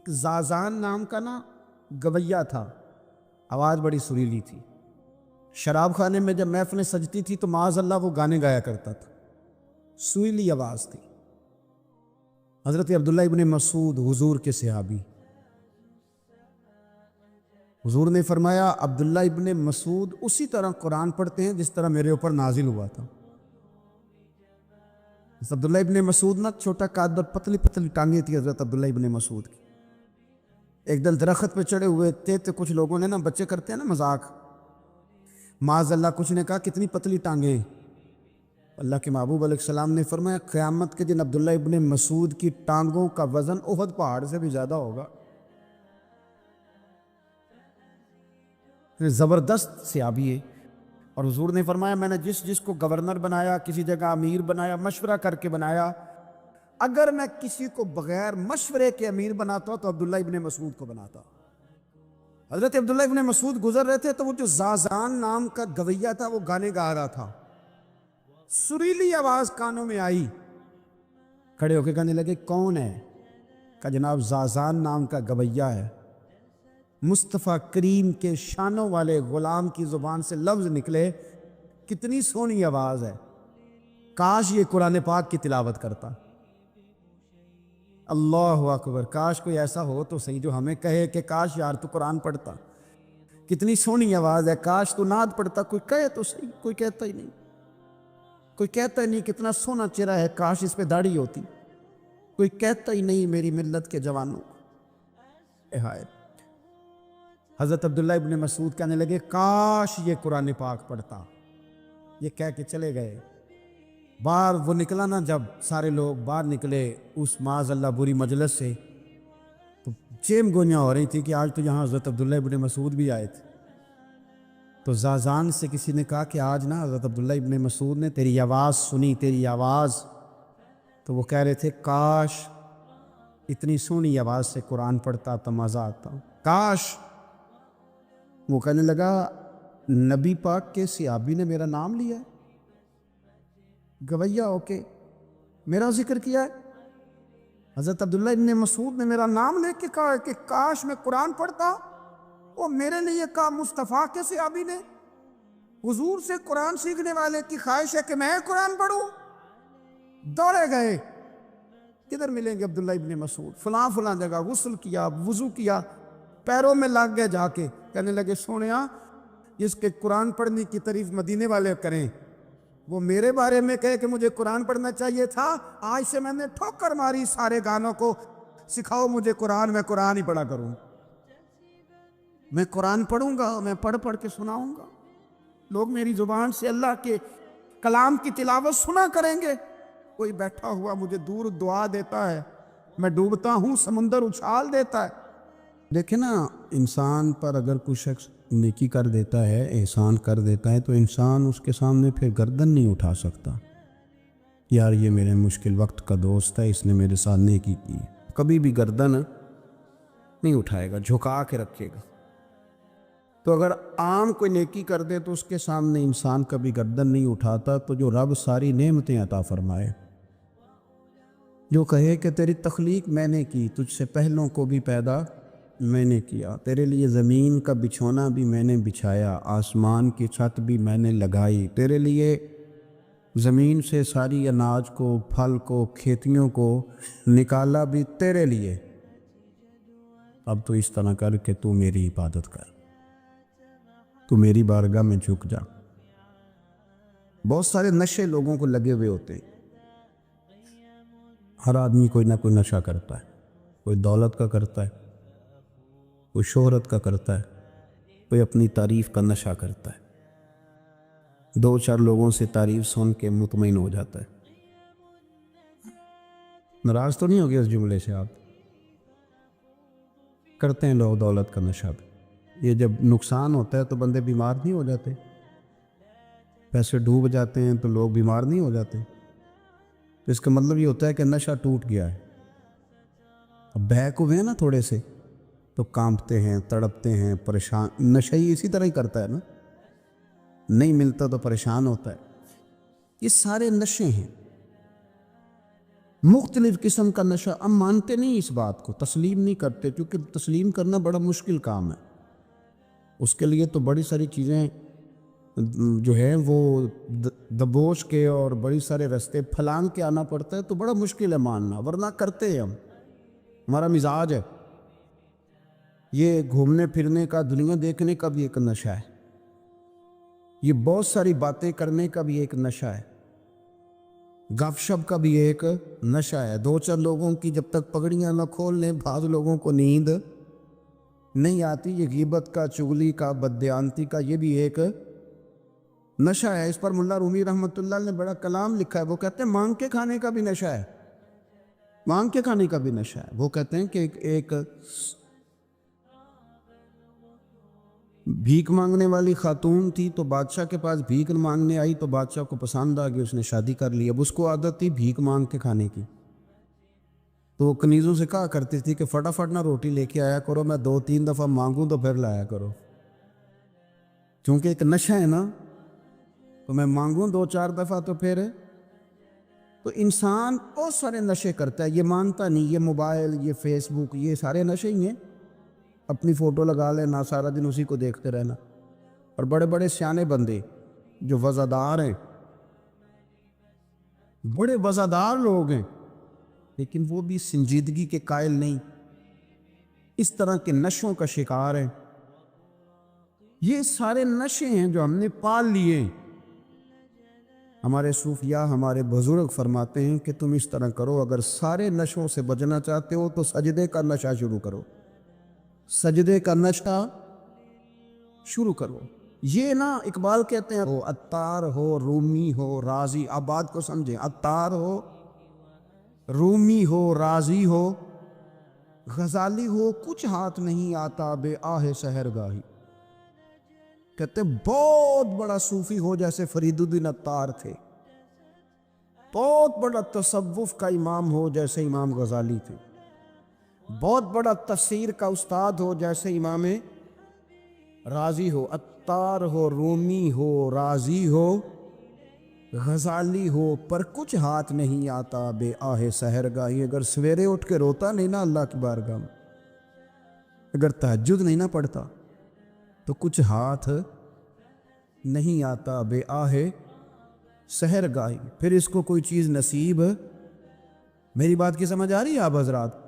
ایک زازان نام کا گویا تھا، آواز بڑی سریلی تھی۔ شراب خانے میں جب محفلیں سجتی تھی تو معاذ اللہ وہ گانے گایا کرتا تھا، سریلی آواز تھی۔ حضرت عبداللہ ابن مسعود حضور کے صحابی، حضور نے فرمایا عبداللہ ابن مسعود اسی طرح قرآن پڑھتے ہیں جس طرح میرے اوپر نازل ہوا تھا۔ حضرت عبداللہ ابن مسعود چھوٹا قد اور پتلی پتلی ٹانگیں تھی حضرت عبداللہ ابن مسعود کی۔ ایک دن درخت پہ چڑھے ہوئے تھے تو کچھ لوگوں نے بچے کرتے ہیں مذاق، معاذ اللہ کچھ نے کہا کتنی پتلی ٹانگیں۔ اللہ کے محبوب علیہ السلام نے فرمایا قیامت کے دن عبداللہ ابن مسعود کی ٹانگوں کا وزن احد پہاڑ سے بھی زیادہ ہوگا۔ زبردست صحابی ہے، اور حضور نے فرمایا میں نے جس کو گورنر بنایا، کسی جگہ امیر بنایا، مشورہ کر کے بنایا، اگر میں کسی کو بغیر مشورے کے امیر بناتا تو عبداللہ ابن مسعود کو بناتا۔ حضرت عبداللہ ابن مسعود گزر رہے تھے تو وہ جو زازان نام کا گویا تھا وہ گانے گا رہا تھا، سریلی آواز کانوں میں آئی، کھڑے ہو کے کہنے لگے کون ہے؟ کہا جناب زازان نام کا گویا ہے۔ مصطفیٰ کریم کے شانوں والے غلام کی زبان سے لفظ نکلے، کتنی سونی آواز ہے، کاش یہ قرآن پاک کی تلاوت کرتا۔ اللہ اکبر، کاش کوئی ایسا ہو تو صحیح جو ہمیں کہے کہ کاش یار تو قرآن پڑھتا، کتنی سونی آواز ہے، کاش تو نعت پڑھتا۔ کوئی کہے تو صحیح، کوئی کہتا ہی نہیں، کوئی کہتا ہی نہیں کتنا سونا چہرہ ہے، کاش اس پہ داڑھی ہوتی، کوئی کہتا ہی نہیں میری ملت کے جوانوں۔ ہائے، حضرت عبداللہ ابن مسعود کہنے لگے کاش یہ قرآن پاک پڑھتا، یہ کہہ کے چلے گئے۔ باہر وہ نکلا جب سارے لوگ باہر نکلے اس معاذ اللہ بری مجلس سے، تو چیم گوئیاں ہو رہی تھی کہ آج تو یہاں حضرت عبداللہ ابن مسعود بھی آئے تھے۔ تو زازان سے کسی نے کہا کہ آج حضرت عبداللہ ابن مسعود نے تیری آواز سنی، تیری آواز۔ تو وہ کہہ رہے تھے کاش اتنی سونی آواز سے قرآن پڑھتا تو مزہ آتا، کاش۔ وہ کہنے لگا نبی پاک کے صحابی نے میرا نام لیا ہے، گویا ہو کے میرا ذکر کیا ہے، حضرت عبداللہ ابن مسعود نے میرا نام لے کے کہا کہ کاش میں قرآن پڑھتا۔ وہ میرے لیے کہا مصطفیٰ کے صحابی نے، حضور سے قرآن سیکھنے والے کی خواہش ہے کہ میں قرآن پڑھوں۔ دوڑے گئے، کدھر ملیں گے عبداللہ ابن مسعود؟ فلاں جگہ غسل کیا، وضو کیا، پیروں میں لگ گئے جا کے، کہنے لگے سونیا جس کے قرآن پڑھنے کی تعریف مدینے والے کریں وہ میرے بارے میں کہے کہ مجھے قرآن پڑھنا چاہیے تھا، آج سے میں نے ٹھوکر ماری سارے گانوں کو، سکھاؤ مجھے قرآن، میں قرآن ہی پڑھا کروں، میں قرآن پڑھوں گا، میں پڑھ کے سناؤں گا، لوگ میری زبان سے اللہ کے کلام کی تلاوت سنا کریں گے۔ کوئی بیٹھا ہوا مجھے دور دعا دیتا ہے، میں ڈوبتا ہوں سمندر اچھال دیتا ہے۔ دیکھیں انسان پر اگر کوئی شخص نیکی کر دیتا ہے، احسان کر دیتا ہے، تو انسان اس کے سامنے پھر گردن نہیں اٹھا سکتا، یار یہ میرے مشکل وقت کا دوست ہے، اس نے میرے ساتھ نیکی کی، کبھی بھی گردن نہیں اٹھائے گا، جھکا کے رکھے گا۔ تو اگر عام کوئی نیکی کر دے تو اس کے سامنے انسان کبھی گردن نہیں اٹھاتا، تو جو رب ساری نعمتیں عطا فرمائے، جو کہے کہ تیری تخلیق میں نے کی، تجھ سے پہلوں کو بھی پیدا میں نے کیا، تیرے لیے زمین کا بچھونا بھی میں نے بچھایا، آسمان کی چھت بھی میں نے لگائی، تیرے لیے زمین سے ساری اناج کو، پھل کو، کھیتیوں کو نکالا بھی تیرے لیے، اب تو اس طرح کر کہ تو میری عبادت کر، تو میری بارگاہ میں جھک جا۔ بہت سارے نشے لوگوں کو لگے ہوئے ہوتے ہیں، ہر آدمی کوئی نہ کوئی نشہ کرتا ہے، کوئی دولت کا کرتا ہے، کوئی شہرت کا کرتا ہے، کوئی اپنی تعریف کا نشہ کرتا ہے، دو چار لوگوں سے تعریف سن کے مطمئن ہو جاتا ہے۔ ناراض تو نہیں ہو گیا اس جملے سے؟ آپ کرتے ہیں لوگ دولت کا نشہ بھی، یہ جب نقصان ہوتا ہے تو بندے بیمار نہیں ہو جاتے؟ پیسے ڈوب جاتے ہیں تو لوگ بیمار نہیں ہو جاتے؟ تو اس کا مطلب یہ ہوتا ہے کہ نشہ ٹوٹ گیا ہے۔ اب بہک ہوئے ہیں تھوڑے سے تو کانپتے ہیں، تڑپتے ہیں، پریشان۔ نشہ ہی اسی طرح ہی کرتا ہے نہیں ملتا تو پریشان ہوتا ہے۔ یہ سارے نشے ہیں، مختلف قسم کا نشہ. ہم مانتے نہیں اس بات کو، تسلیم نہیں کرتے، کیونکہ تسلیم کرنا بڑا مشکل کام ہے. اس کے لیے تو بڑی ساری چیزیں جو ہے وہ دبوچ کے اور بڑی سارے رستے پھلانگ کے آنا پڑتا ہے، تو بڑا مشکل ہے ماننا، ورنہ کرتے ہیں ہم. ہمارا مزاج ہے. یہ گھومنے پھرنے کا، دنیا دیکھنے کا بھی ایک نشہ ہے. یہ بہت ساری باتیں کرنے کا بھی ایک نشہ ہے. گپ شپ کا بھی ایک نشہ ہے. دو چار لوگوں کی جب تک پگڑیاں نہ کھول لیں، بعض لوگوں کو نیند نہیں آتی. یہ غیبت کا، چغلی کا، بددیانتی کا، یہ بھی ایک نشہ ہے. اس پر ملا رومی رحمۃ اللہ نے بڑا کلام لکھا ہے. وہ کہتے ہیں مانگ کے کھانے کا بھی نشہ ہے. مانگ کے کھانے کا بھی نشہ ہے. وہ کہتے ہیں کہ ایک بھیک مانگنے والی خاتون تھی، تو بادشاہ کے پاس بھیک مانگنے آئی، تو بادشاہ کو پسند آ گئی، اس نے شادی کر لی. اب اس کو عادت تھی بھیک مانگ کے کھانے کی، تو وہ کنیزوں سے کہا کرتی تھی کہ فٹافٹ نہ روٹی لے کے آیا کرو، میں 2-3 دفعہ مانگوں تو پھر لایا کرو. چونکہ ایک نشہ ہے نا، تو میں مانگوں 2-4 دفعہ تو پھر. تو انسان بہت سارے نشے کرتا ہے، یہ مانتا نہیں. یہ موبائل، یہ فیس بک، یہ سارے نشے ہی ہیں. اپنی فوٹو لگا لینا، سارا دن اسی کو دیکھتے رہنا. اور بڑے بڑے سیانے بندے جو وزادار ہیں، بڑے وزادار لوگ ہیں، لیکن وہ بھی سنجیدگی کے قائل نہیں، اس طرح کے نشوں کا شکار ہیں. یہ سارے نشے ہیں جو ہم نے پال لیے. ہمارے صوفیاء، ہمارے بزرگ فرماتے ہیں کہ تم اس طرح کرو، اگر سارے نشوں سے بچنا چاہتے ہو تو سجدے کا نشہ شروع کرو. سجدے کا نشہ شروع کرو. یہ نا اقبال کہتے ہیں، وہ عطار ہو، رومی ہو، رازی. آپ بات کو سمجھیں، عطار ہو، رومی ہو، رازی ہو، غزالی ہو، کچھ ہاتھ نہیں آتا بے آہ سحرگاہی. کہتے بہت بڑا صوفی ہو جیسے فرید الدین عطار تھے، بہت بڑا تصوف کا امام ہو جیسے امام غزالی تھے، بہت بڑا تفسیر کا استاد ہو جیسے امام رازی ہو. عطار ہو، رومی ہو، رازی ہو، غزالی ہو، پر کچھ ہاتھ نہیں آتا بے آہ سحرگاہی. اگر سویرے اٹھ کے روتا نہیں نا اللہ کی بارگاہ میں، اگر تہجد نہیں نہ پڑھتا، تو کچھ ہاتھ نہیں آتا بے آہ سحرگاہی. پھر اس کو کوئی چیز نصیب. میری بات کی سمجھ آ رہی ہے آپ حضرات؟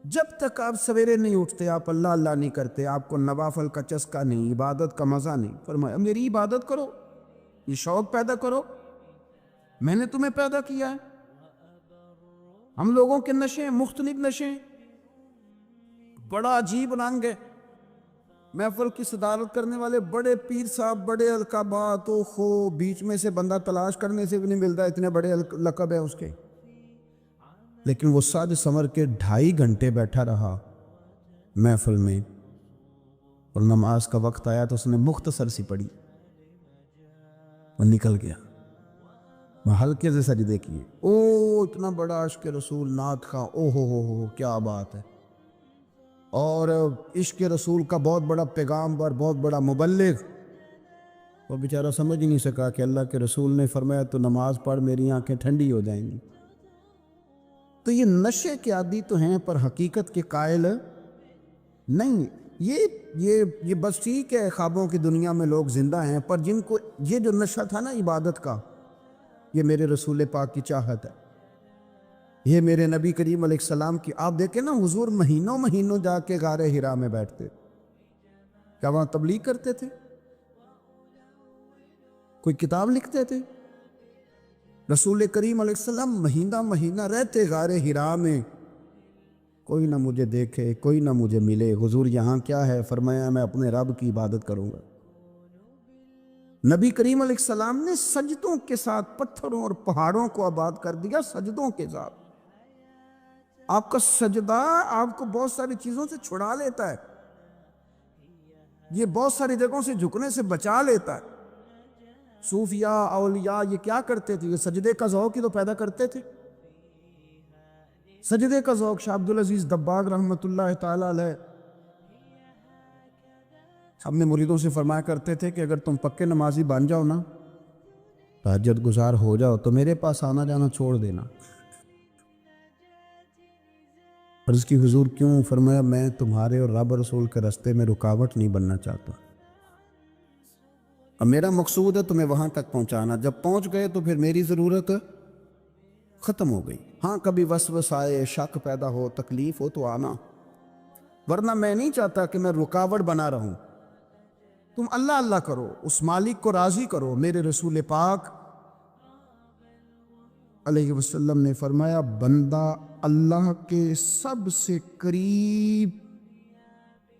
جب تک آپ سویرے نہیں اٹھتے، آپ اللہ اللہ نہیں کرتے، آپ کو نوافل کا چسکا نہیں، عبادت کا مزہ نہیں. فرمایا میری عبادت کرو، یہ شوق پیدا کرو، میں نے تمہیں پیدا کیا ہے. ہم لوگوں کے نشے، مختلف نشے، بڑا عجیب رنگ ہے. محفل کی صدارت کرنے والے بڑے پیر صاحب، بڑے القابات، بیچ میں سے بندہ تلاش کرنے سے بھی نہیں ملتا، اتنے بڑے لقب ہے اس کے. لیکن وہ ساج سنور کے 2.5 گھنٹے بیٹھا رہا محفل میں، اور نماز کا وقت آیا تو اس نے مختصر سی پڑھی اور نکل گیا. ہلکے سے سجدے کیے. اتنا بڑا عشق رسول، نعت خواں، ہو کیا بات ہے. اور عشق رسول کا بہت بڑا پیغام اور بہت بڑا مبلغ. وہ بیچارہ سمجھ ہی نہیں سکا کہ اللہ کے رسول نے فرمایا تو نماز پڑھ، میری آنکھیں ٹھنڈی ہو جائیں گی. تو یہ نشے کے عادی تو ہیں، پر حقیقت کے قائل نہیں. یہ بس ٹھیک ہے، خوابوں کی دنیا میں لوگ زندہ ہیں، پر جن کو یہ جو نشہ تھا نا عبادت کا، یہ میرے رسول پاک کی چاہت ہے، یہ میرے نبی کریم علیہ السلام کی. آپ دیکھیں نا، حضور مہینوں جا کے غار حرا میں بیٹھتے. کیا وہاں تبلیغ کرتے تھے؟ کوئی کتاب لکھتے تھے؟ رسول کریم علیہ السلام مہینہ رہتے غار حرا میں. کوئی نہ مجھے دیکھے، کوئی نہ مجھے ملے. حضور یہاں کیا ہے؟ فرمایا میں اپنے رب کی عبادت کروں گا. نبی کریم علیہ السلام نے سجدوں کے ساتھ پتھروں اور پہاڑوں کو آباد کر دیا، سجدوں کے ساتھ. آپ کا سجدہ آپ کو بہت ساری چیزوں سے چھڑا لیتا ہے، یہ بہت ساری جگہوں سے جھکنے سے بچا لیتا ہے. صوفیاء، اولیاء یہ کیا کرتے تھے؟ یہ سجدے کا ذوق ہی تو پیدا کرتے تھے. سجدے کا ذوق. شاہ عبدالعزیز دباغ رحمۃ اللہ تعالی علیہ اپنے مریدوں سے فرمایا کرتے تھے کہ اگر تم پکے نمازی بن جاؤ نا، تہجد گزار ہو جاؤ، تو میرے پاس آنا جانا چھوڑ دینا. عرض کی حضور کیوں؟ فرمایا میں تمہارے اور رب رسول کے راستے میں رکاوٹ نہیں بننا چاہتا، اب میرا مقصود ہے تمہیں وہاں تک پہنچانا، جب پہنچ گئے تو پھر میری ضرورت ختم ہو گئی۔ ہاں کبھی وسوسہ آئے، شک پیدا ہو، تکلیف ہو تو آنا، ورنہ میں نہیں چاہتا کہ میں رکاوٹ بنا رہوں۔ تم اللہ اللہ کرو، اس مالک کو راضی کرو۔ میرے رسول پاک علیہ وسلم نے فرمایا بندہ اللہ کے سب سے قریب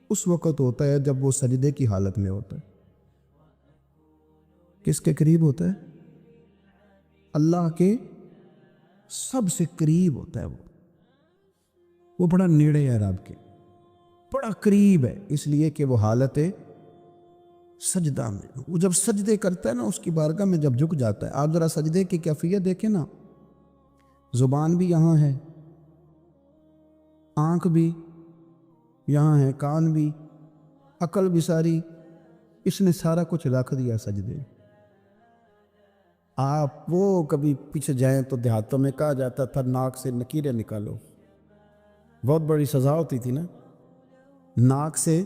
اس وقت ہوتا ہے جب وہ سجدے کی حالت میں ہوتا ہے۔ کس کے قریب ہوتا ہے؟ اللہ کے سب سے قریب ہوتا ہے وہ بڑا نیڑے ہے رب کے، بڑا قریب ہے، اس لیے کہ وہ حالت سجدہ میں، وہ جب سجدے کرتا ہے نا اس کی بارگاہ میں جب جھک جاتا ہے۔ آپ ذرا سجدے کی کیفیت دیکھیں نا، زبان بھی یہاں ہے، آنکھ بھی یہاں ہے، کان بھی، عقل بھی ساری، اس نے سارا کچھ رکھ دیا سجدے۔ آپ وہ کبھی پیچھے جائیں تو دیہاتوں میں کہا جاتا تھا ناک سے نکیریں نکالو، بہت بڑی سزا ہوتی تھی نا، ناک سے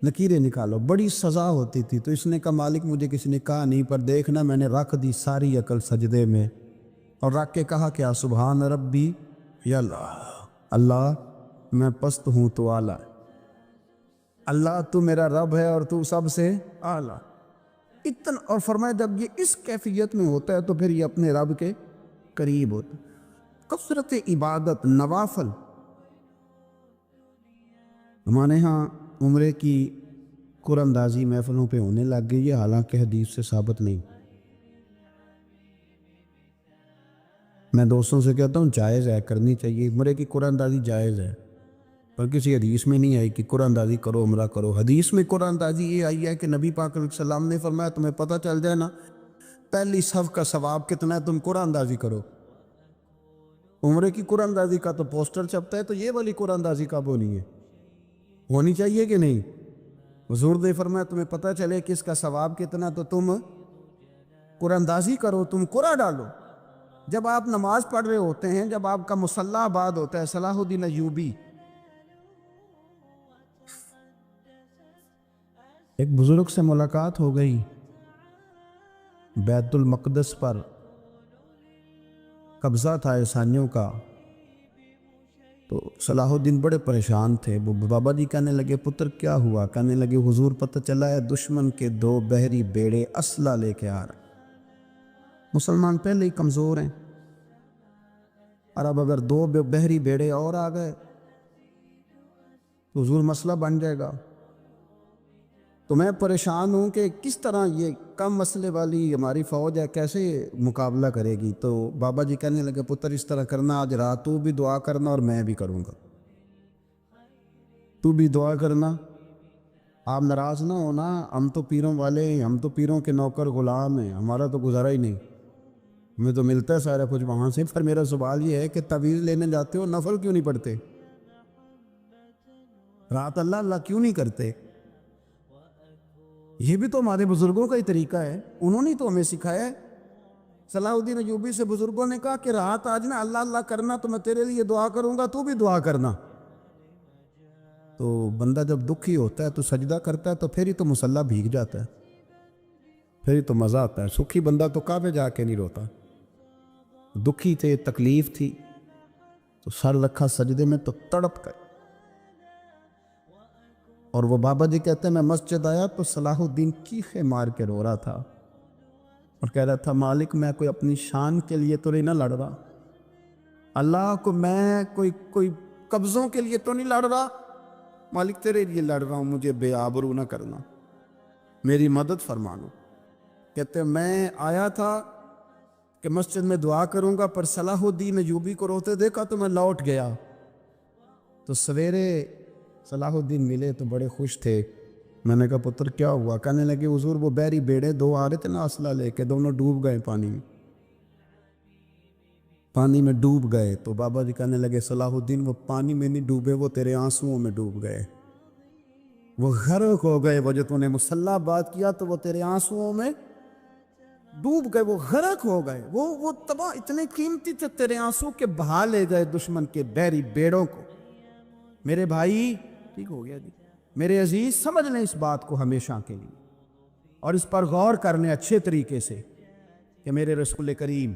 نکیریں نکالو، بڑی سزا ہوتی تھی۔ تو اس نے کہا مالک مجھے کسی نے کہا نہیں، پر دیکھنا میں نے رکھ دی ساری عقل سجدے میں، اور رکھ کے کہا کیا؟ سبحان ربی یا اللہ میں پست ہوں تو اعلیٰ، اللہ تو میرا رب ہے اور تو سب سے اعلیٰ اتنا۔ اور فرمایا جب یہ اس کیفیت میں ہوتا ہے تو پھر یہ اپنے رب کے قریب ہوتا ہے۔ کثرت عبادت، نوافل، ہمارے ہاں عمرے کی قرآن اندازی محفلوں پہ ہونے لگ گئی ہے، حالانکہ حدیث سے ثابت نہیں۔ میں دوستوں سے کہتا ہوں جائز ہے، کرنی چاہیے، عمرے کی قرآن اندازی جائز ہے، پر کسی حدیث میں نہیں آئی کہ قرآن اندازی کرو عمرہ کرو۔ حدیث میں قرآن اندازی یہ آئی ہے کہ نبی پاک علیہ السلام نے فرمایا تمہیں پتہ چل جائے نا پہلی صف کا ثواب کتنا ہے، تم قرآن اندازی کرو۔ عمرے کی قرآن اندازی کا تو پوسٹر چھپتا ہے، تو یہ والی قرآن اندازی کب ہونی ہے؟ ہونی چاہیے کہ نہیں؟ حضور نے فرمایا تمہیں پتہ چلے کہ اس کا ثواب کتنا، تو تم قرآن اندازی کرو، تم قرآن ڈالو۔ جب آپ نماز پڑھ رہے ہوتے ہیں، جب آپ کا مصلی آباد ہوتا ہے، صلاح الدین ایوبی ایک بزرگ سے ملاقات ہو گئی بیت المقدس پر قبضہ تھا عیسائیوں کا، تو صلاح الدین بڑے پریشان تھے۔ وہ بابا جی کہنے لگے پتر کیا ہوا؟ کہنے لگے حضور پتہ چلا ہے دشمن کے 2 بحری بیڑے اسلحہ لے کے آ رہے، مسلمان پہلے ہی کمزور ہیں، اور اب اگر 2 بحری بیڑے اور آ گئے تو حضور مسئلہ بن جائے گا۔ تو میں پریشان ہوں کہ کس طرح یہ کم مسئلے والی ہماری فوج ہے کیسے مقابلہ کرے گی۔ تو بابا جی کہنے لگے پتر اس طرح کرنا، آج رات تو بھی دعا کرنا اور میں بھی کروں گا، تو بھی دعا کرنا، آپ ناراض نہ ہونا، ہم تو پیروں والے ہیں، ہم تو پیروں کے نوکر غلام ہیں، ہمارا تو گزارا ہی نہیں، ہمیں تو ملتا ہے سارا کچھ وہاں سے۔ پر میرا سوال یہ ہے کہ تعویذ لینے جاتے ہو نفل کیوں نہیں پڑھتے؟ رات اللہ اللہ کیوں نہیں کرتے؟ یہ بھی تو ہمارے بزرگوں کا ہی طریقہ ہے، انہوں نے تو ہمیں سکھایا ہے۔ صلاح الدین ایوبی سے بزرگوں نے کہا کہ رات آج نا اللہ اللہ کرنا، تو میں تیرے لیے دعا کروں گا، تو بھی دعا کرنا۔ تو بندہ جب دکھی ہوتا ہے تو سجدہ کرتا ہے، تو پھر ہی تو مصلی بھیگ جاتا ہے، پھر ہی تو مزہ آتا ہے۔ سکھی بندہ تو کعبے جا کے نہیں روتا، دکھی تھے، تکلیف تھی، تو سر رکھا سجدے میں تو تڑپ گئے۔ اور وہ بابا جی کہتے ہیں میں مسجد آیا تو صلاح الدین چیخے مار کے رو رہا تھا اور کہہ رہا تھا مالک میں کوئی اپنی شان کے لیے تو نہیں نہ لڑ رہا، اللہ کو میں کوئی قبضوں کے لیے تو نہیں لڑ رہا، مالک تیرے لیے لڑ رہا ہوں، مجھے بے آبرو نہ کرنا، میری مدد فرمانا۔ کہتے ہیں میں آیا تھا کہ مسجد میں دعا کروں گا، پر صلاح الدین ایوبی کو روتے دیکھا تو میں لوٹ گیا۔ تو سویرے صلاح الدین ملے تو بڑے خوش تھے۔ میں نے کہا پتر کیا ہوا؟ کہنے لگے حضور وہ بحری بیڑے 2 آ رہے تھے نا اسلحہ لے کے، دونوں ڈوب گئے پانی میں ڈوب گئے۔ تو بابا جی کہنے لگے صلاح الدین وہ پانی میں نہیں ڈوبے، وہ تیرے آنسوؤں میں ڈوب گئے، وہ غرق ہو گئے، وہ جو تو نے مصلی بات کیا تو وہ تیرے آنسوؤں میں ڈوب گئے، وہ غرق ہو گئے، وہ تباہ، اتنے قیمتی تھے تیرے آنسو کے بہا لے گئے دشمن کے بیری بیڑوں کو۔ میرے بھائی ٹھیک ہو گیا جی، میرے عزیز سمجھ لیں اس بات کو ہمیشہ کے لیے، اور اس پر غور کرنے اچھے طریقے سے کہ میرے رسول کریم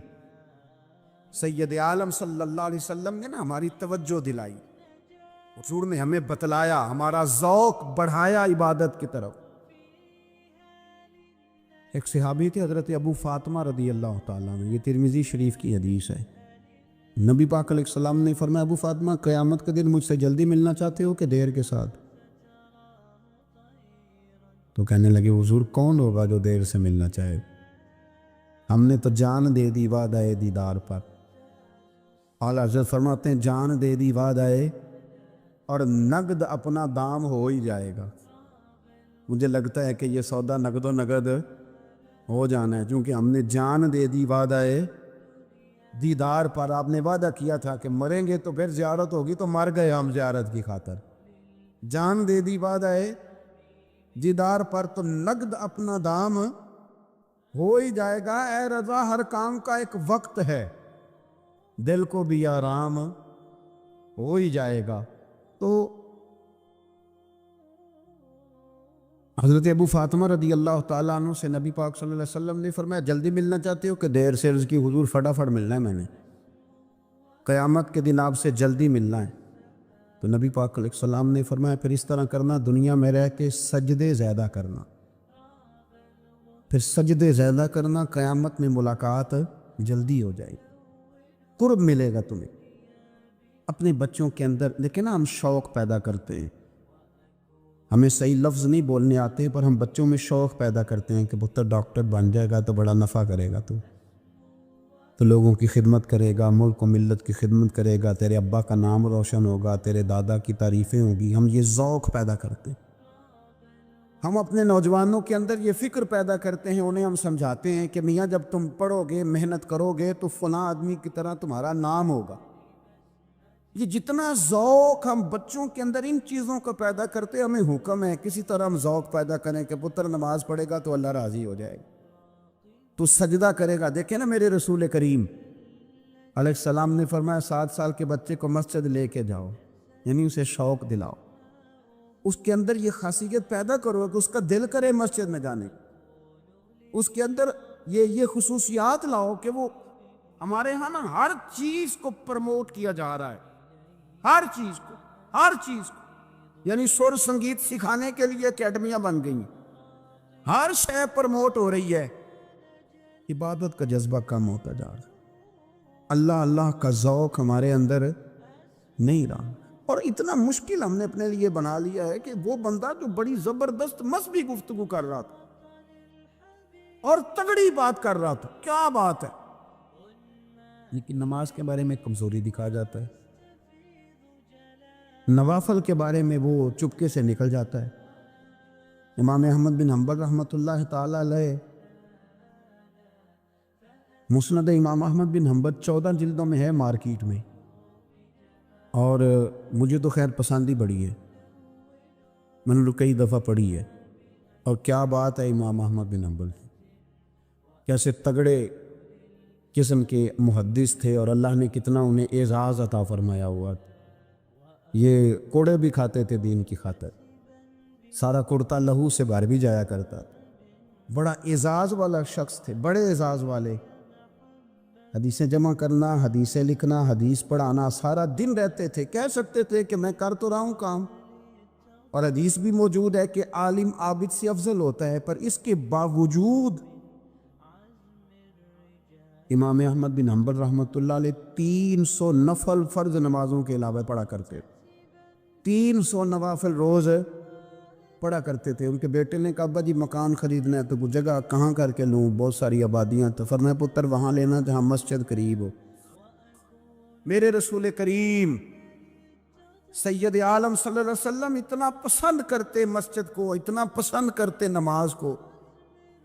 سید عالم صلی اللہ علیہ وسلم نے نا ہماری توجہ دلائی، حضور نے ہمیں بتلایا، ہمارا ذوق بڑھایا عبادت کی طرف۔ ایک صحابی تھے حضرت ابو فاطمہ رضی اللہ تعالیٰ عنہ، یہ ترمذی شریف کی حدیث ہے۔ نبی پاک علیہ السلام نے فرمایا، ابو فاطمہ قیامت کے دن مجھ سے جلدی ملنا چاہتے ہو کہ دیر کے ساتھ؟ تو کہنے لگے، حضور کون ہوگا جو دیر سے ملنا چاہے؟ ہم نے تو جان دے دی وعدہ دیدار پر۔ اعلیٰ حضرت فرماتے ہیں جان دے دی وعدہ اور نقد اپنا دام ہو ہی جائے گا۔ مجھے لگتا ہے کہ یہ سودا نقد و نقد ہو جانا ہے، چونکہ ہم نے جان دے دی وعدہ دیدار پر۔ آپ نے وعدہ کیا تھا کہ مریں گے تو پھر زیارت ہوگی، تو مر گئے ہم زیارت کی خاطر۔ جان دے دی وعدہ دیدار پر، تو نقد اپنا دام ہو ہی جائے گا۔ اے رضا، ہر کام کا ایک وقت ہے، دل کو بھی آرام ہو ہی جائے گا۔ تو حضرت ابو فاطمہ رضی اللہ تعالیٰ عنہ سے نبی پاک صلی اللہ علیہ وسلم نے فرمایا، جلدی ملنا چاہتے ہو کہ دیر سے؟ عرض کی، حضور فٹافٹ ملنا ہے، میں نے قیامت کے دن آپ سے جلدی ملنا ہے۔ تو نبی پاک علیہ السلام نے فرمایا، پھر اس طرح کرنا، دنیا میں رہ کے سجدے زیادہ کرنا، پھر سجدے زیادہ کرنا، قیامت میں ملاقات جلدی ہو جائے، قرب ملے گا تمہیں۔ اپنے بچوں کے اندر دیکھیں نا، ہم شوق پیدا کرتے ہیں، ہمیں صحیح لفظ نہیں بولنے آتے، پر ہم بچوں میں شوق پیدا کرتے ہیں کہ پتر ڈاکٹر بن جائے گا تو بڑا نفع کرے گا، تو لوگوں کی خدمت کرے گا، ملک و ملت کی خدمت کرے گا، تیرے ابا کا نام روشن ہوگا، تیرے دادا کی تعریفیں ہوگی۔ ہم یہ ذوق پیدا کرتے ہیں، ہم اپنے نوجوانوں کے اندر یہ فکر پیدا کرتے ہیں، انہیں ہم سمجھاتے ہیں کہ میاں جب تم پڑھو گے، محنت کرو گے تو فلاں آدمی کی طرح تمہارا نام ہوگا۔ یہ جتنا ذوق ہم بچوں کے اندر ان چیزوں کا پیدا کرتے، ہمیں حکم ہے کسی طرح ہم ذوق پیدا کریں کہ پتر نماز پڑھے گا تو اللہ راضی ہو جائے گا، تو سجدہ کرے گا۔ دیکھیں نا میرے رسول کریم علیہ السلام نے فرمایا، 7 سال کے بچے کو مسجد لے کے جاؤ، یعنی اسے شوق دلاؤ، اس کے اندر یہ خاصیت پیدا کرو کہ اس کا دل کرے مسجد میں جانے، اس کے اندر یہ خصوصیات لاؤ کہ وہ ہمارے ہاں نا ہر چیز کو پروموٹ کیا جا رہا ہے، ہر چیز کو، یعنی سر سنگیت سکھانے کے لیے اکیڈمیاں بن گئی ہیں، ہر شے پروموٹ ہو رہی ہے۔ عبادت کا جذبہ کم ہوتا جا رہا ہے، اللہ کا ذوق ہمارے اندر نہیں رہا، اور اتنا مشکل ہم نے اپنے لیے بنا لیا ہے کہ وہ بندہ جو بڑی زبردست مذہبی گفتگو کر رہا تھا اور تگڑی بات کر رہا تھا، کیا بات ہے، لیکن نماز کے بارے میں کمزوری دکھا جاتا ہے، نوافل کے بارے میں وہ چپکے سے نکل جاتا ہے۔ امام احمد بن حنبل رحمۃ اللہ تعالی علیہ، مسند امام احمد بن حنبل 14 جلدوں میں ہے مارکیٹ میں، اور مجھے تو خیر پسندی بڑی ہے، میں نے کئی دفعہ پڑھی ہے، اور کیا بات ہے امام احمد بن حنبل، کیسے تگڑے قسم کے محدث تھے، اور اللہ نے کتنا انہیں اعزاز عطا فرمایا ہوا۔ یہ کوڑے بھی کھاتے تھے دین کی خاطر، سارا کرتا لہو سے بھر بھی جایا کرتا، بڑا اعزاز والا شخص تھے، بڑے اعزاز والے، حدیثیں جمع کرنا، حدیثیں لکھنا، حدیث پڑھانا، سارا دن رہتے تھے، کہہ سکتے تھے کہ میں کر تو رہا ہوں کام، اور حدیث بھی موجود ہے کہ عالم عابد سے افضل ہوتا ہے، پر اس کے باوجود امام احمد بن حنبل رحمۃ اللہ علیہ 300 نفل فرض نمازوں کے علاوہ پڑھا کرتے، 300 نوافل روز پڑھا کرتے تھے۔ ان کے بیٹے نے کہا، ابا جی مکان خریدنا ہے تو وہ جگہ کہاں کر کے لوں، بہت ساری آبادیاں، تو فرمایا پتر وہاں لینا جہاں مسجد قریب ہو۔ میرے رسول کریم سید عالم صلی اللہ علیہ وسلم اتنا پسند کرتے مسجد کو، اتنا پسند کرتے نماز کو،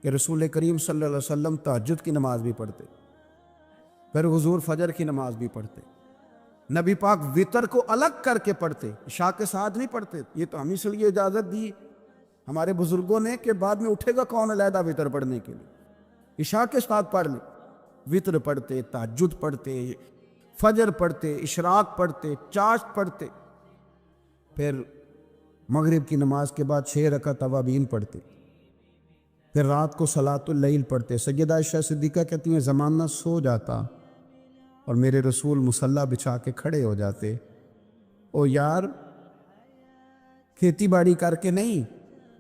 کہ رسول کریم صلی اللہ علیہ وسلم تہجد کی نماز بھی پڑھتے، پھر حضور فجر کی نماز بھی پڑھتے، نبی پاک وتر کو الگ کر کے پڑھتے، عشاء کے ساتھ نہیں پڑھتے۔ یہ تو ہم اس لیے اجازت دی ہمارے بزرگوں نے کہ بعد میں اٹھے گا کون علیحدہ وتر پڑھنے کے لیے، عشاء کے ساتھ پڑھ لیں، وطر پڑھتے، تہجد پڑھتے، فجر پڑھتے، اشراق پڑھتے، چاشت پڑھتے، پھر مغرب کی نماز کے بعد 6 رکعت اوابین پڑھتے، پھر رات کو صلاۃ اللیل پڑھتے۔ سیدہ عائشہ صدیقہ کہتی ہیں زمانہ سو جاتا اور میرے رسول مصلی بچھا کے کھڑے ہو جاتے۔ او یار، کھیتی باڑی کر کے نہیں،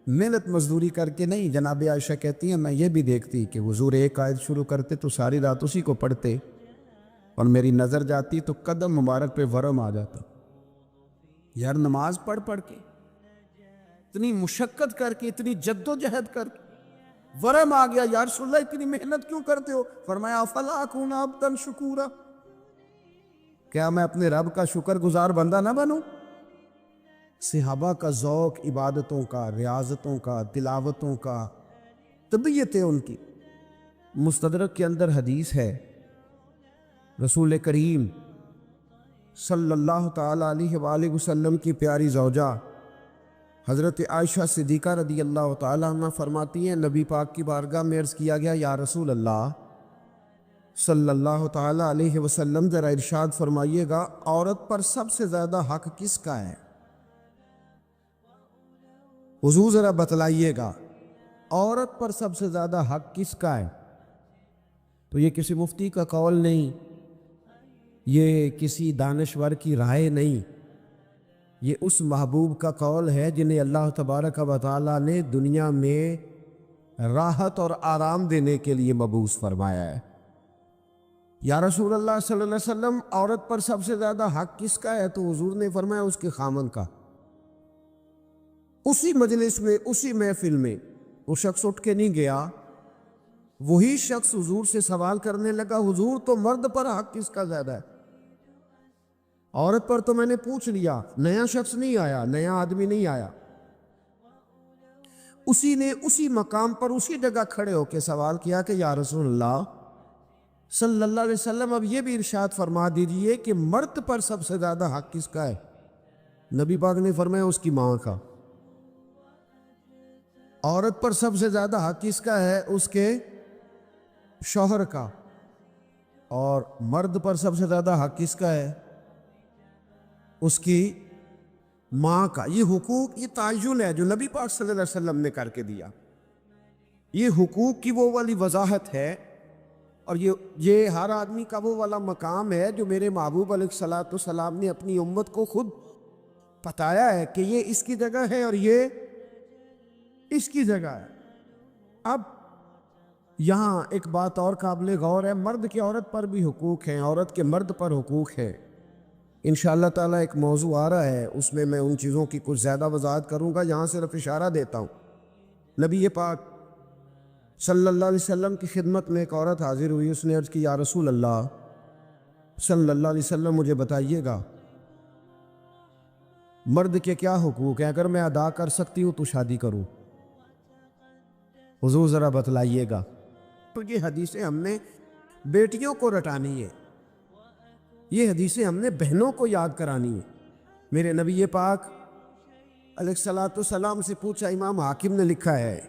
محنت مزدوری کر کے نہیں، جناب عائشہ کہتی ہیں میں یہ بھی دیکھتی کہ حضور ایک آیت شروع کرتے تو ساری رات اسی کو پڑھتے، اور میری نظر جاتی تو قدم مبارک پہ ورم آ جاتا۔ یار نماز پڑھ پڑھ کے، اتنی مشقت کر کے، اتنی جد و جہد کر کے ورم آ گیا، یا رسول اللہ اتنی محنت کیوں کرتے ہو؟ فرمایا افلا اکون عبدا شکورا، کیا میں اپنے رب کا شکر گزار بندہ نہ بنوں؟ صحابہ کا ذوق عبادتوں کا، ریاضتوں کا، تلاوتوں کا، طبیعت ہے ان کی۔ مستدرک کے اندر حدیث ہے، رسول کریم صلی اللہ تعالی علیہ وآلہ وسلم کی پیاری زوجہ حضرت عائشہ صدیقہ رضی اللہ تعالی عنہ فرماتی ہیں نبی پاک کی بارگاہ میں عرض کیا گیا یا رسول اللہ صلی اللہ تعالی علیہ وسلم ذرا ارشاد فرمائیے گا عورت پر سب سے زیادہ حق کس کا ہے؟ حضور ذرا بتلائیے گا عورت پر سب سے زیادہ حق کس کا ہے؟ تو یہ کسی مفتی کا قول نہیں، یہ کسی دانشور کی رائے نہیں، یہ اس محبوب کا قول ہے جنہیں اللہ تبارک و تعالیٰ نے دنیا میں راحت اور آرام دینے کے لیے مبعوث فرمایا ہے۔ یا رسول اللہ صلی اللہ علیہ وسلم عورت پر سب سے زیادہ حق کس کا ہے؟ تو حضور نے فرمایا اس کے خامن کا۔ اسی مجلس میں، اسی محفل میں وہ شخص اٹھ کے نہیں گیا، وہی شخص حضور سے سوال کرنے لگا حضور تو مرد پر حق کس کا زیادہ ہے؟ عورت پر تو میں نے پوچھ لیا، نیا شخص نہیں آیا، نیا آدمی نہیں آیا۔ اسی نے اسی مقام پر اسی جگہ کھڑے ہو کے سوال کیا کہ یا رسول اللہ صلی اللہ علیہ وسلم اب یہ بھی ارشاد فرما دیجئے کہ مرد پر سب سے زیادہ حق کس کا ہے؟ نبی پاک نے فرمایا اس کی ماں کا۔ عورت پر سب سے زیادہ حق کس کا ہے؟ اس کے شوہر کا۔ اور مرد پر سب سے زیادہ حق کس کا ہے؟ اس کی ماں کا۔ یہ حقوق، یہ تعین ہے جو نبی پاک صلی اللہ علیہ وسلم نے کر کے دیا۔ یہ حقوق کی وہ والی وضاحت ہے، اور یہ ہر آدمی کا وہ والا مقام ہے جو میرے محبوب علیہ الصلوۃ والسلام نے اپنی امت کو خود بتایا ہے کہ یہ اس کی جگہ ہے اور یہ اس کی جگہ ہے۔ اب یہاں ایک بات اور قابل غور ہے، مرد کی عورت پر بھی حقوق ہیں، عورت کے مرد پر حقوق ہیں۔ انشاءاللہ تعالیٰ ایک موضوع آ رہا ہے، اس میں ان چیزوں کی کچھ زیادہ وضاحت کروں گا، یہاں صرف اشارہ دیتا ہوں۔ نبی پاک صلی اللہ علیہ وسلم کی خدمت میں ایک عورت حاضر ہوئی، اس نے عرض کی یا رسول اللہ صلی اللہ علیہ وسلم مجھے بتائیے گا مرد کے کیا حقوق ہیں، اگر میں ادا کر سکتی ہوں تو شادی کروں، حضور ذرا بتلائیے گا۔ تو یہ حدیثیں ہم نے بیٹیوں کو رٹانی ہے، یہ حدیثیں ہم نے بہنوں کو یاد کرانی ہے۔ میرے نبی پاک علیہ الصلوۃ والسلام سے پوچھا، امام حاکم نے لکھا ہے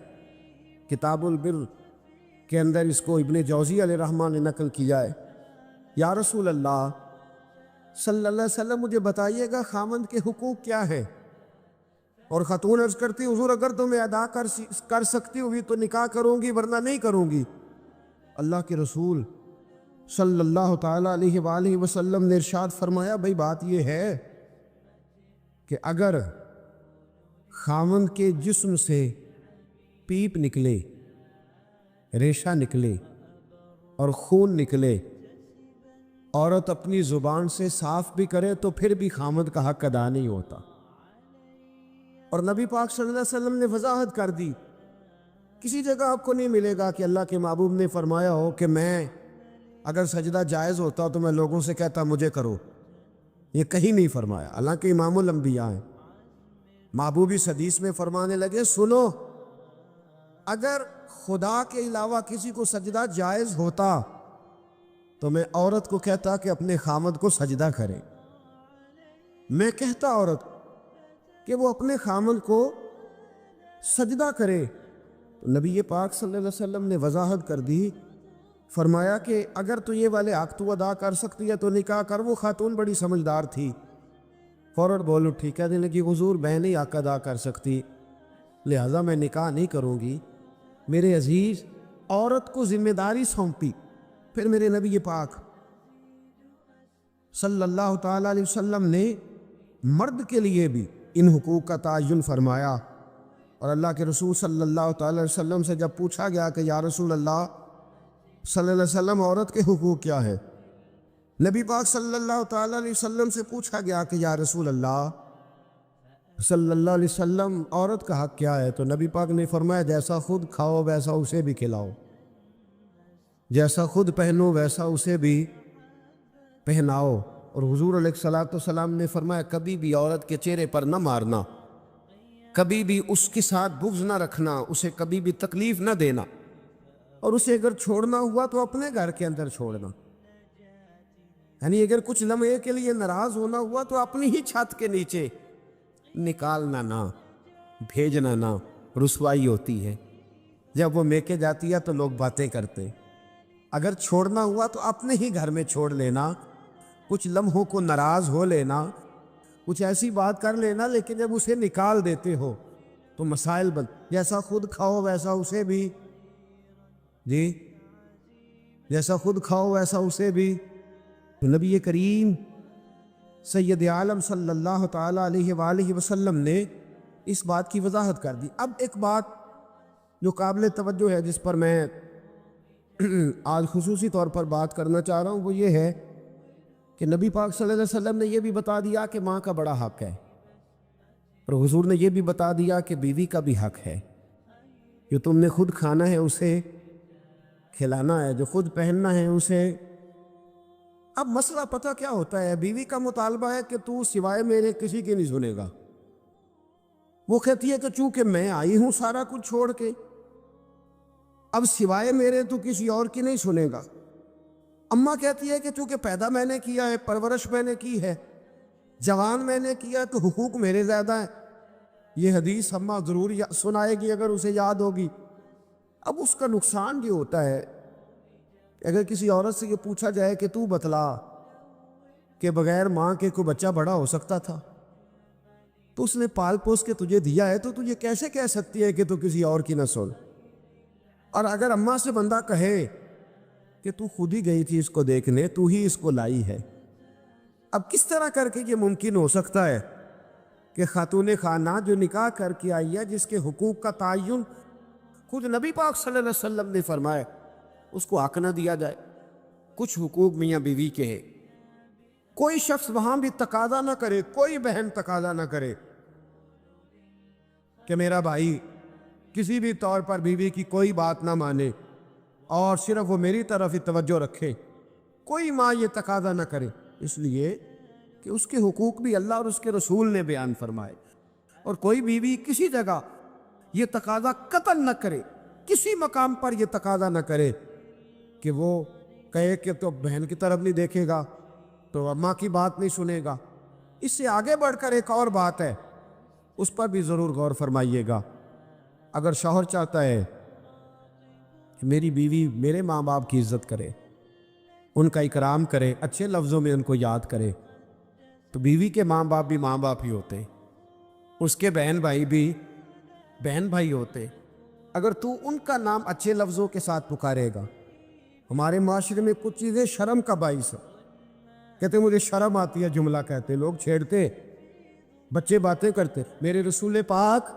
کتاب البر کے اندر، اس کو ابن جوزی علیہ الرحمٰن نے نقل کیا ہے، یا رسول اللہ صلی اللہ علیہ وسلم مجھے بتائیے گا خامند کے حقوق کیا ہے؟ اور خاتون عرض کرتی حضور اگر تو میں ادا کر سکتی ہوئی تو نکاح کروں گی ورنہ نہیں کروں گی۔ اللہ کے رسول صلی اللہ تعالیٰ علیہ وآلہ وسلم نے ارشاد فرمایا بھئی بات یہ ہے کہ اگر خامند کے جسم سے پیپ نکلے، ریشہ نکلے اور خون نکلے، عورت اپنی زبان سے صاف بھی کرے تو پھر بھی خامند کا حق ادا نہیں ہوتا۔ اور نبی پاک صلی اللہ علیہ وسلم نے وضاحت کر دی، کسی جگہ آپ کو نہیں ملے گا کہ اللہ کے محبوب نے فرمایا ہو کہ میں اگر سجدہ جائز ہوتا تو میں لوگوں سے کہتا مجھے کرو، یہ کہیں نہیں فرمایا، حالانکہ امام الانبیاء ہیں۔ محبوب اس حدیث میں فرمانے لگے سنو، اگر خدا کے علاوہ کسی کو سجدہ جائز ہوتا تو میں عورت کو کہتا کہ اپنے خامد کو سجدہ کرے، میں کہتا عورت کہ وہ اپنے خامد کو سجدہ کرے، تو نبی پاک صلی اللہ علیہ وسلم نے وضاحت کر دی، فرمایا کہ اگر تو یہ والے حق تو ادا کر سکتی ہے تو نکاح کر۔ وہ خاتون بڑی سمجھدار تھی، فوراً بول اٹھی، کہنے لگی حضور میں نہیں حق ادا کر سکتی، لہٰذا میں نکاح نہیں کروں گی۔ میرے عزیز، عورت کو ذمہ داری سونپی۔ پھر میرے نبی پاک صلی اللہ تعالیٰ علیہ وسلم نے مرد کے لیے بھی ان حقوق کا تعین فرمایا، اور اللہ کے رسول صلی اللہ تعالیٰ علیہ وسلم سے جب پوچھا گیا کہ یا رسول اللہ صلی اللہ علیہ وسلم عورت کے حقوق کیا ہے، نبی پاک صلی اللہ تعالیٰ علیہ وسلم سے پوچھا گیا کہ یا رسول اللہ صلی اللہ علیہ وسلم عورت کا حق کیا ہے، تو نبی پاک نے فرمایا جیسا خود کھاؤ ویسا اسے بھی کھلاؤ، جیسا خود پہنو ویسا اسے بھی پہناؤ۔ اور حضور علیہ الصلوۃ والسلام نے فرمایا کبھی بھی عورت کے چہرے پر نہ مارنا، کبھی بھی اس کے ساتھ بغض نہ رکھنا، اسے کبھی بھی تکلیف نہ دینا، اور اسے اگر چھوڑنا ہوا تو اپنے گھر کے اندر چھوڑنا، یعنی اگر کچھ لمحے کے لیے ناراض ہونا ہوا تو اپنی ہی چھت کے نیچے نکالنا نہ، بھیجنا نہ۔ رسوائی ہوتی ہے جب وہ میکے جاتی ہے تو لوگ باتیں کرتے، اگر چھوڑنا ہوا تو اپنے ہی گھر میں چھوڑ لینا، کچھ لمحوں کو ناراض ہو لینا، کچھ ایسی بات کر لینا، لیکن جب اسے نکال دیتے ہو تو مسائل جیسا خود کھاؤ ویسا اسے بھی، جی جیسا خود کھاؤ ویسا اسے بھی۔ تو نبی کریم سید عالم صلی اللہ تعالیٰ علیہ وآلہ وسلم نے اس بات کی وضاحت کر دی۔ اب ایک بات جو قابل توجہ ہے جس پر میں آج خصوصی طور پر بات کرنا چاہ رہا ہوں، وہ یہ ہے کہ نبی پاک صلی اللہ علیہ وسلم نے یہ بھی بتا دیا کہ ماں کا بڑا حق ہے، اور حضور نے یہ بھی بتا دیا کہ بیوی کا بھی حق ہے، جو تم نے خود کھانا ہے اسے کھلانا ہے، جو خود پہننا ہے اسے۔ اب مسئلہ پتہ کیا ہوتا ہے، بیوی کا مطالبہ ہے کہ تو سوائے میرے کسی کی نہیں سنے گا، وہ کہتی ہے کہ چونکہ میں آئی ہوں سارا کچھ چھوڑ کے، اب سوائے میرے تو کسی اور کی نہیں سنے گا۔ اماں کہتی ہے کہ چونکہ پیدا میں نے کیا ہے، پرورش میں نے کی ہے، جوان میں نے کیا، تو حقوق میرے زیادہ ہیں۔ یہ حدیث اماں ضرور سنائے گی اگر اسے یاد ہوگی۔ اب اس کا نقصان یہ ہوتا ہے اگر کسی عورت سے یہ پوچھا جائے کہ تو بتلا کہ بغیر ماں کے کوئی بچہ بڑا ہو سکتا تھا، تو اس نے پال پوس کے تجھے دیا ہے، تو تجھے کیسے کہہ سکتی ہے کہ تو کسی اور کی نہ سن؟ اور اگر اماں سے بندہ کہے کہ تو خود ہی گئی تھی اس کو دیکھنے، تو ہی اس کو لائی ہے، اب کس طرح کر کے یہ ممکن ہو سکتا ہے کہ خاتون خانہ جو نکاح کر کے آئی ہے، جس کے حقوق کا تعین خود نبی پاک صلی اللہ علیہ وسلم نے فرمایا، اس کو حق نہ دیا جائے؟ کچھ حقوق میاں بیوی کے ہیں، کوئی شخص وہاں بھی تقاضا نہ کرے، کوئی بہن تقاضا نہ کرے کہ میرا بھائی کسی بھی طور پر بیوی کی کوئی بات نہ مانے اور صرف وہ میری طرف ہی توجہ رکھے، کوئی ماں یہ تقاضا نہ کرے، اس لیے کہ اس کے حقوق بھی اللہ اور اس کے رسول نے بیان فرمائے۔ اور کوئی بیوی کسی جگہ یہ تقاضا قطعاً نہ کرے، کسی مقام پر یہ تقاضا نہ کرے کہ وہ کہے کہ تو بہن کی طرف نہیں دیکھے گا، تو اماں کی بات نہیں سنے گا۔ اس سے آگے بڑھ کر ایک اور بات ہے، اس پر بھی ضرور غور فرمائیے گا۔ اگر شوہر چاہتا ہے کہ میری بیوی میرے ماں باپ کی عزت کرے، ان کا اکرام کرے، اچھے لفظوں میں ان کو یاد کرے، تو بیوی کے ماں باپ بھی ماں باپ ہی ہوتے، اس کے بہن بھائی بھی بہن بھائی ہوتے۔ اگر تو ان کا نام اچھے لفظوں کے ساتھ پکارے گا، ہمارے معاشرے میں کچھ چیزیں شرم کا باعث ہیں، کہتے مجھے شرم آتی ہے جملہ کہتے، لوگ چھیڑتے، بچے باتیں کرتے۔ میرے رسول پاک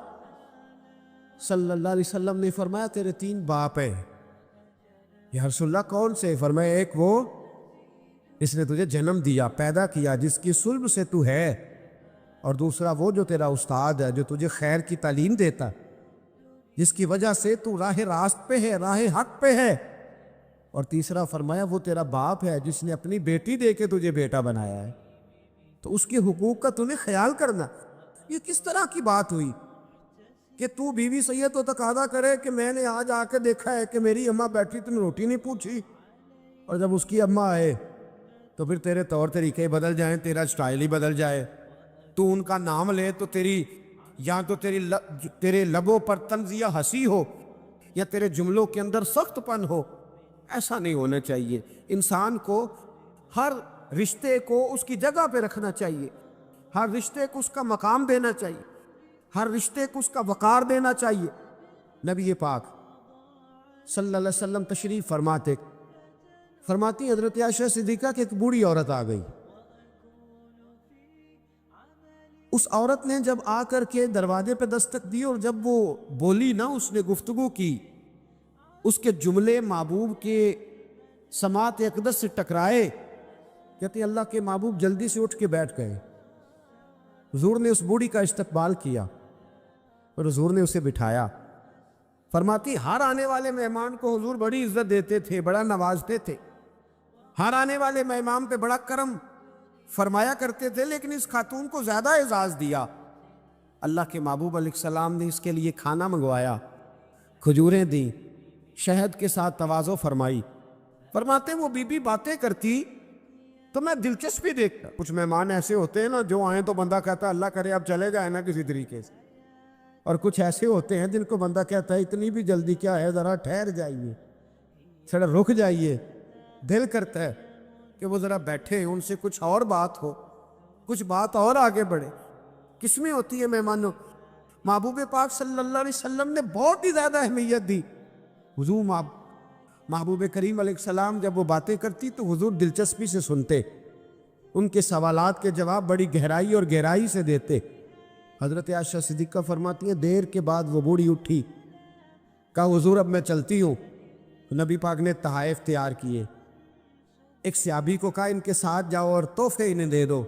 صلی اللہ علیہ وسلم نے فرمایا تیرے 3 باپ ہیں۔ یا رسول اللہ کون سے؟ فرمایا ایک وہ اس نے تجھے جنم دیا، پیدا کیا، جس کی صلب سے تو ہے، اور دوسرا وہ جو تیرا استاد ہے، جو تجھے خیر کی تعلیم دیتا، جس کی وجہ سے تو راہ راست پہ ہے، راہ حق پہ ہے، اور تیسرا فرمایا وہ تیرا باپ ہے جس نے اپنی بیٹی دے کے تجھے بیٹا بنایا ہے، تو اس کے حقوق کا تمہیں خیال کرنا۔ یہ کس طرح کی بات ہوئی کہ تو بیوی سے یہ تو تقاضا کرے کہ میں نے آج آ کے دیکھا ہے کہ میری اماں بیٹھی، تم نے روٹی نہیں پوچھی، اور جب اس کی اماں آئے تو پھر تیرے طور طریقے بدل جائیں، تیرا سٹائل ہی بدل جائے، تو ان کا نام لے تو تیری یا تو تیرے لبوں پر طنز یا ہنسی ہو، یا تیرے جملوں کے اندر سخت پن ہو. ایسا نہیں ہونا چاہیے. انسان کو ہر رشتے کو اس کی جگہ پہ رکھنا چاہیے, ہر رشتے کو اس کا مقام دینا چاہیے, ہر رشتے کو اس کا وقار دینا چاہیے. نبی پاک صلی اللہ علیہ وسلم تشریف فرماتی حضرت عائشہ صدیقہ کہ ایک بوڑھی عورت آ گئی. اس عورت نے جب آ کر کے دروازے پہ دستک دی اور جب وہ بولی نا, اس نے گفتگو کی, اس کے جملے محبوب کے سماعت اقدس سے ٹکرائے. کہتے اللہ کے محبوب جلدی سے اٹھ کے بیٹھ گئے. حضور نے اس بوڑھی کا استقبال کیا اور حضور نے اسے بٹھایا. فرماتی ہر آنے والے مہمان کو حضور بڑی عزت دیتے تھے, بڑا نوازتے تھے, ہر آنے والے مہمان پہ بڑا کرم فرمایا کرتے تھے, لیکن اس خاتون کو زیادہ اعزاز دیا. اللہ کے محبوب علیہ السلام نے اس کے لیے کھانا منگوایا, کھجوریں دیں, شہد کے ساتھ تواضع فرمائی. فرماتے وہ بی بی باتیں کرتی تو میں دلچسپی دیکھتا. کچھ مہمان ایسے ہوتے ہیں نا جو آئیں تو بندہ کہتا ہے اللہ کرے اب چلے جائیں نا کسی طریقے سے, اور کچھ ایسے ہوتے ہیں جن کو بندہ کہتا ہے اتنی بھی جلدی کیا ہے, ذرا ٹھہر جائیے, ذرا رک جائیے. دل کرتا ہے کہ وہ ذرا بیٹھے, ان سے کچھ اور بات ہو, کچھ بات اور آگے بڑھے. کس میں ہوتی ہے مہمانوں؟ محبوب پاک صلی اللہ علیہ وسلم نے بہت ہی زیادہ اہمیت دی. حضور محبوب کریم علیہ السلام جب وہ باتیں کرتی تو حضور دلچسپی سے سنتے, ان کے سوالات کے جواب بڑی گہرائی اور گہرائی سے دیتے. حضرت عائشہ صدیقہ فرماتی ہیں دیر کے بعد وہ بوڑھی اٹھی, کہا حضور اب میں چلتی ہوں. نبی پاک نے تحائف تیار کیے. ایک صحابی کو کہا ان کے ساتھ جاؤ اور تحفے انہیں دے دو.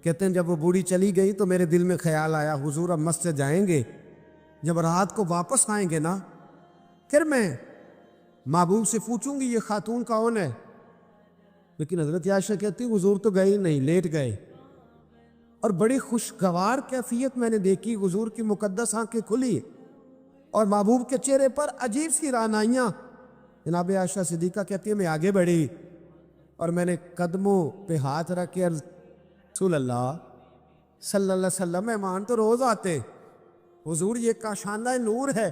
کہتے ہیں جب وہ بوڑھی چلی گئی تو میرے دل میں خیال آیا حضور اب مسجد جائیں گے, جب رات کو واپس آئیں گے نا پھر میں محبوب سے پوچھوں گی یہ خاتون کون ہے. لیکن حضرت عائشہ کہتی حضور تو گئے نہیں, لیٹ گئے. اور بڑی خوشگوار کیفیت میں نے دیکھی, حضور کی مقدس آنکھیں کھلی اور محبوب کے چہرے پر عجیب سی رعنائیاں. جناب عائشہ صدیقہ کہتی ہے میں آگے بڑھی اور میں نے قدموں پہ ہاتھ رکھ کے رسول اللہ صلی اللہ علیہ وسلم مہمان تو روز آتے, حضور یہ کاشانہ نور ہے,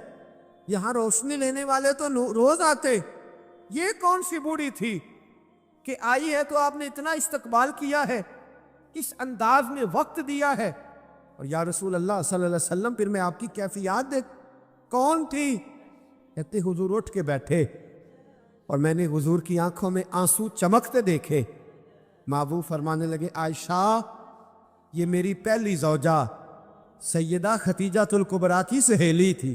یہاں روشنی لینے والے تو روز آتے, یہ کون سی بوڑھی تھی کہ آئی ہے تو آپ نے اتنا استقبال کیا ہے, اس انداز میں وقت دیا ہے. اور یا رسول اللہ صلی اللہ علیہ وسلم پھر میں آپ کی کیفیات دیکھ, کون تھی؟ کہتے حضور اٹھ کے بیٹھے اور میں نے حضور کی آنکھوں میں آنسو چمکتے دیکھے. محبوب فرمانے لگے عائشہ یہ میری پہلی زوجہ سیدہ ختیجہ الکبریٰ کی سہیلی تھی.